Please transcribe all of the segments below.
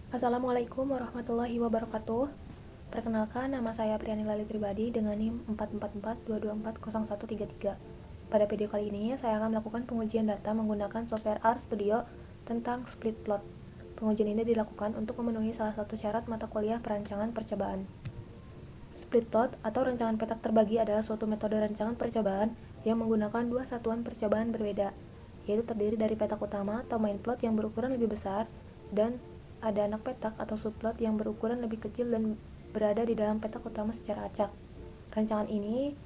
Assalamualaikum warahmatullahi wabarakatuh. Perkenalkan, nama saya Priani Lali Pribadi dengan NIM 444224013. Pada video kali ini, saya akan melakukan pengujian data menggunakan software RStudio tentang split plot. Pengujian ini dilakukan untuk memenuhi salah satu syarat mata kuliah perancangan percobaan. Split plot atau rancangan petak terbagi adalah suatu metode rancangan percobaan yang menggunakan dua satuan percobaan berbeda, yaitu terdiri dari petak utama atau main plot yang berukuran lebih besar dan ada anak petak atau subplot yang berukuran lebih kecil dan berada di dalam petak utama secara acak. Rancangan ini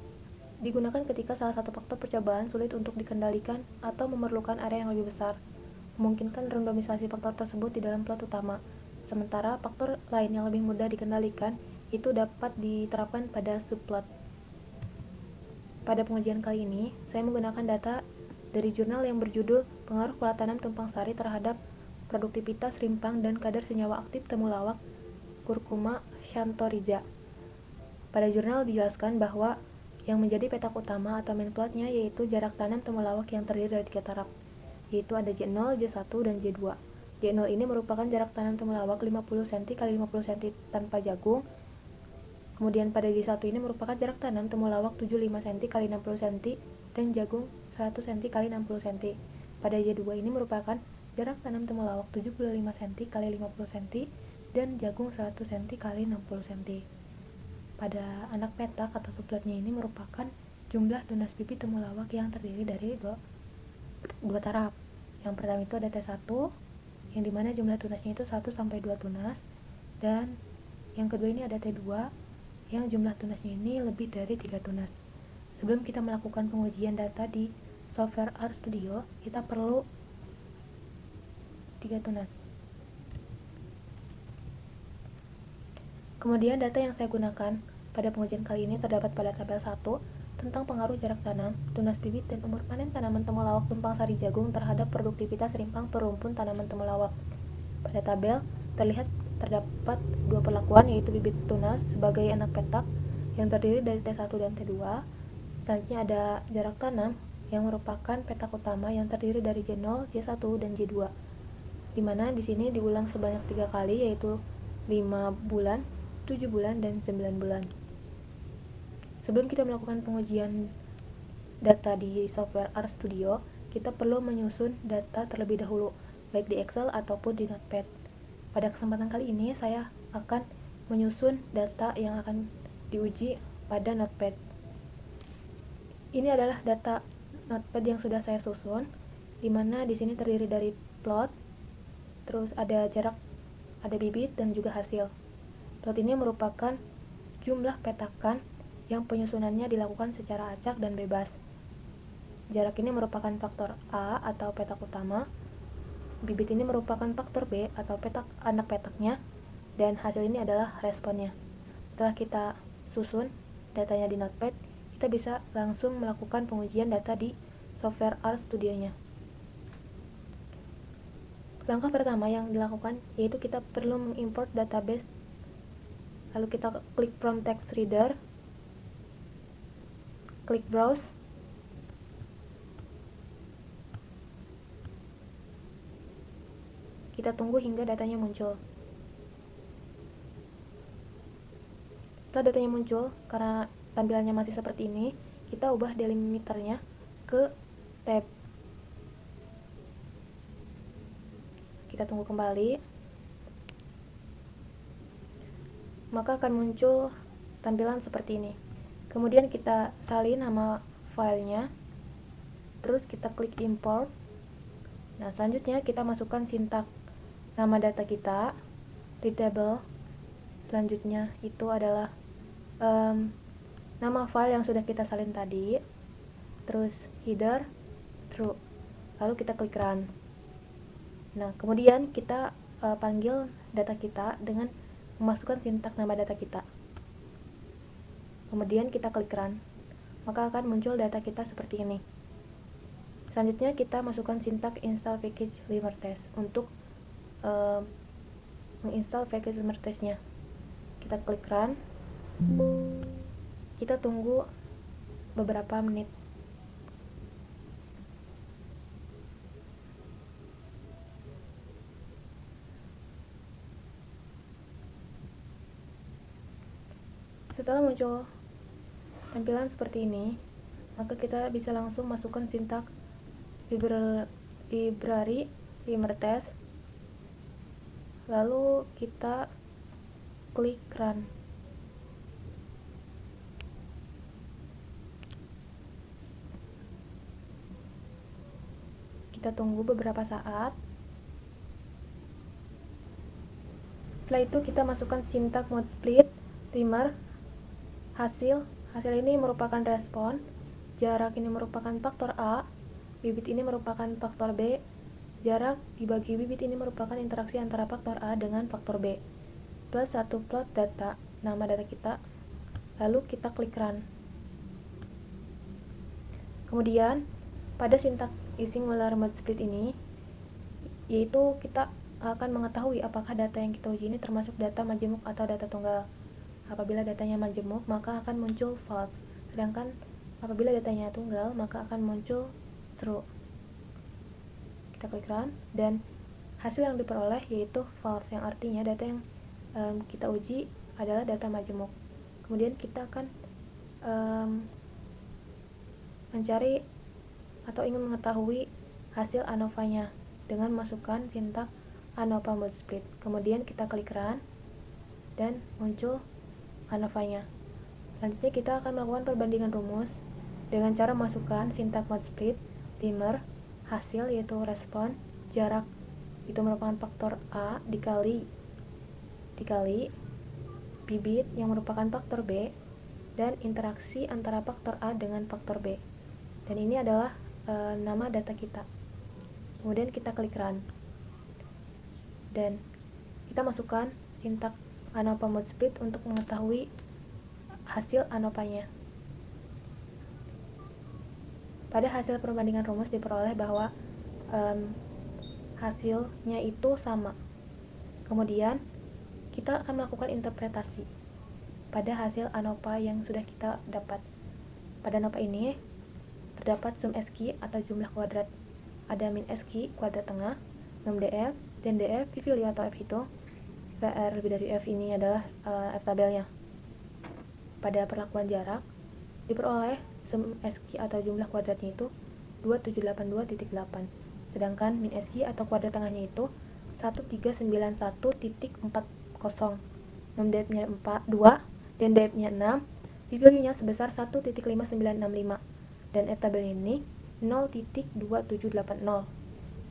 digunakan ketika salah satu faktor percobaan sulit untuk dikendalikan atau memerlukan area yang lebih besar, memungkinkan randomisasi faktor tersebut di dalam plot utama, sementara faktor lain yang lebih mudah dikendalikan itu dapat diterapkan pada subplot. Pada pengujian kali ini, saya menggunakan data dari jurnal yang berjudul Pengaruh Pola Tanam Tumpang Sari Terhadap Produktivitas Rimpang dan Kadar Senyawa Aktif Temulawak Curcuma xanthorrhiza. Pada jurnal dijelaskan bahwa yang menjadi petak utama atau main plotnya yaitu jarak tanam temulawak yang terdiri dari 3 taraf, yaitu ada J0, J1, dan J2. J0 ini merupakan jarak tanam temulawak 50 cm x 50 cm tanpa jagung. Kemudian pada J1 ini merupakan jarak tanam temulawak 75 cm x 60 cm dan jagung 100 cm x 60 cm. Pada J2 ini merupakan jarak tanam temulawak 75 cm x 50 cm dan jagung 100 cm x 60 cm. Pada anak petak atau subplotnya ini merupakan jumlah tunas bibit temulawak yang terdiri dari dua taraf. Yang pertama itu ada T1 yang dimana jumlah tunasnya itu 1 sampai 2 tunas, dan yang kedua ini ada T2 yang jumlah tunasnya ini lebih dari 3 tunas. Sebelum kita melakukan pengujian data di software RStudio, kita perlu 3 tunas. Kemudian data yang saya gunakan pada pengujian kali ini terdapat pada tabel 1 tentang pengaruh jarak tanam, tunas bibit, dan umur panen tanaman temulawak tumpang sari jagung terhadap produktivitas rimpang perumpun tanaman temulawak. Pada tabel terlihat terdapat dua perlakuan, yaitu bibit tunas sebagai anak petak yang terdiri dari T1 dan T2. Selanjutnya ada jarak tanam yang merupakan petak utama yang terdiri dari J0, J1, dan J2. Dimana di sini diulang sebanyak 3 kali, yaitu 5 bulan, 7 bulan, dan 9 bulan. Sebelum kita melakukan pengujian data di software RStudio, kita perlu menyusun data terlebih dahulu, baik di Excel ataupun di Notepad. Pada kesempatan kali ini, saya akan menyusun data yang akan diuji pada Notepad. Ini adalah data Notepad yang sudah saya susun, dimana di sini terdiri dari plot, terus ada jarak, ada bibit, dan juga hasil. Plot ini merupakan jumlah petakan yang penyusunannya dilakukan secara acak dan bebas. Jarak ini merupakan faktor A atau petak utama, bibit ini merupakan faktor B atau anak petaknya, dan hasil ini adalah responnya. Setelah kita susun datanya di Notepad, kita bisa langsung melakukan pengujian data di software RStudio-nya. Langkah pertama yang dilakukan yaitu kita perlu mengimport database. Lalu kita klik from text reader, klik browse, kita tunggu hingga datanya muncul. Setelah datanya muncul, karena tampilannya masih seperti ini, kita ubah delimiternya ke tab. Kita tunggu kembali, maka akan muncul tampilan seperti ini. Kemudian kita salin nama filenya, terus kita klik import. Nah, selanjutnya kita masukkan sintak nama data kita di table. Selanjutnya itu adalah nama file yang sudah kita salin tadi, terus header true, lalu kita klik run. Nah, kemudian kita panggil data kita dengan memasukkan sintak nama data kita. Kemudian kita klik run, maka akan muncul data kita seperti ini. Selanjutnya kita masukkan sintak install package limertest untuk menginstal package limertestnya. Kita klik run, kita tunggu beberapa menit. Setelah muncul tampilan seperti ini, maka kita bisa langsung masukkan sintak library limmertest, lalu kita klik run. Kita tunggu beberapa saat. Setelah itu kita masukkan sintak mode split limmer, hasil ini merupakan respon, jarak ini merupakan faktor A, bibit ini merupakan faktor B, jarak dibagi bibit ini merupakan interaksi antara faktor A dengan faktor B, plus satu plot data, nama data kita, lalu kita klik run. Kemudian pada sintak isi ngular mode split ini, yaitu kita akan mengetahui apakah data yang kita uji ini termasuk data majemuk atau data tunggal. Apabila datanya majemuk, maka akan muncul false, sedangkan apabila datanya tunggal, maka akan muncul true. Kita klik run, dan hasil yang diperoleh yaitu false, yang artinya data yang kita uji adalah data majemuk. Kemudian kita akan mencari atau ingin mengetahui hasil ANOVA-nya dengan masukkan sintak ANOVA mode split. Kemudian kita klik run dan muncul ANOVA-nya. Selanjutnya kita akan melakukan perbandingan rumus dengan cara masukkan sintak mode split limmer, hasil yaitu respon, jarak itu merupakan faktor A dikali bibit yang merupakan faktor B, dan interaksi antara faktor A dengan faktor B. Dan ini adalah nama data kita. Kemudian kita klik run dan kita masukkan sintak ANOVA mode split untuk mengetahui hasil ANOVA-nya. Pada hasil perbandingan rumus diperoleh bahwa hasilnya itu sama. Kemudian kita akan melakukan interpretasi pada hasil ANOVA yang sudah kita dapat. Pada ANOVA ini terdapat sum SQ atau jumlah kuadrat, ada min SQ kuadrat tengah, num DF, dan DF V-value atau F hitung. PR lebih dari F ini adalah F tabelnya. Pada perlakuan jarak diperoleh sum SQ atau jumlah kuadratnya itu 2782.8, sedangkan min SQ atau kuadrat tengahnya itu 1391.40. Num DF-nya 2 dan DF-nya 6, V-value-nya sebesar 1.5965, dan F tabel ini 0.2780. Nah,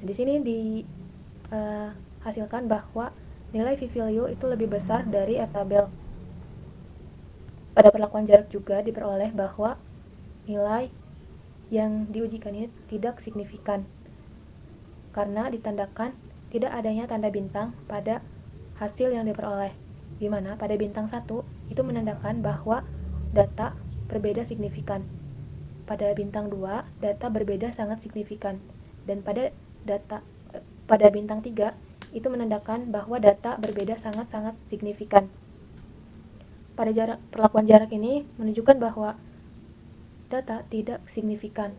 di sini dihasilkan bahwa nilai V-value itu lebih besar dari F tabel. Pada perlakuan jarak juga diperoleh bahwa nilai yang diujikan ini tidak signifikan karena ditandakan tidak adanya tanda bintang pada hasil yang diperoleh, di mana pada bintang 1 itu menandakan bahwa data berbeda signifikan. Pada bintang 2 data berbeda sangat signifikan, dan pada bintang 3 itu menandakan bahwa data berbeda sangat-sangat signifikan. Pada perlakuan jarak ini menunjukkan bahwa data tidak signifikan,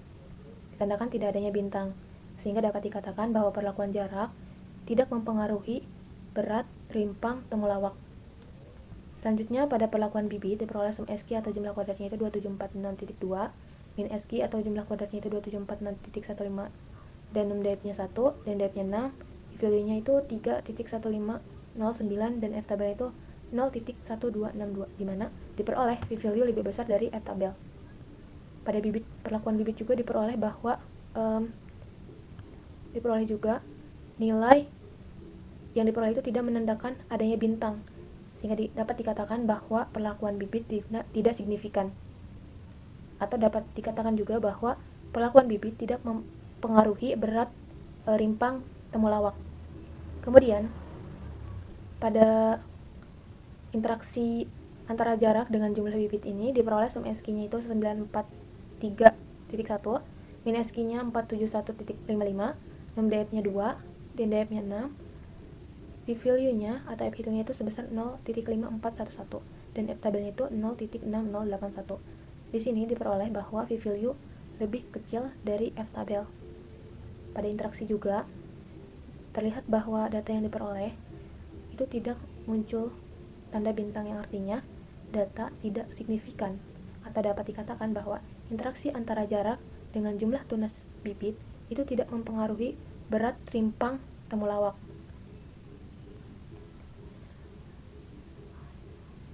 ditandakan tidak adanya bintang, sehingga dapat dikatakan bahwa perlakuan jarak tidak mempengaruhi berat rimpang temulawak. Selanjutnya pada perlakuan bibit diperoleh sum SQ atau jumlah kuadratnya itu 2746.2, min SQ atau jumlah kuadratnya itu 2746.15, dan num DF-nya 1 dan DF-nya 6, value-nya itu 3.1509, dan F tabel itu 0.1262, di mana diperoleh V-value lebih besar dari F tabel. Pada perlakuan bibit juga diperoleh bahwa diperoleh juga nilai yang diperoleh itu tidak menandakan adanya bintang, sehingga dapat dikatakan bahwa perlakuan bibit tidak signifikan. Atau dapat dikatakan juga bahwa perlakuan bibit tidak mempengaruhi berat rimpang temulawak. Kemudian pada interaksi antara jarak dengan jumlah bibit ini diperoleh sum SQ-nya itu 943.1, min SQ-nya 471.55, num DF-nya 2 dan DF-nya 6, V-value-nya atau F hitungnya itu sebesar 0.5411, dan F tabelnya itu 0.6081. Di sini diperoleh bahwa V-value lebih kecil dari F tabel. Pada interaksi juga terlihat bahwa data yang diperoleh itu tidak muncul tanda bintang, yang artinya data tidak signifikan, atau dapat dikatakan bahwa interaksi antara jarak dengan jumlah tunas bibit itu tidak mempengaruhi berat rimpang temulawak.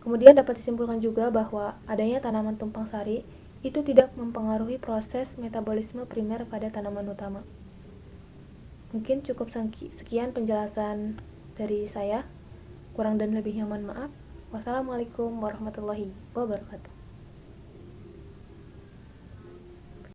Kemudian dapat disimpulkan juga bahwa adanya tanaman tumpang sari itu tidak mempengaruhi proses metabolisme primer pada tanaman utama. Mungkin cukup sekian penjelasan dari saya. Kurang dan lebihnya mohon maaf. Wassalamualaikum warahmatullahi wabarakatuh.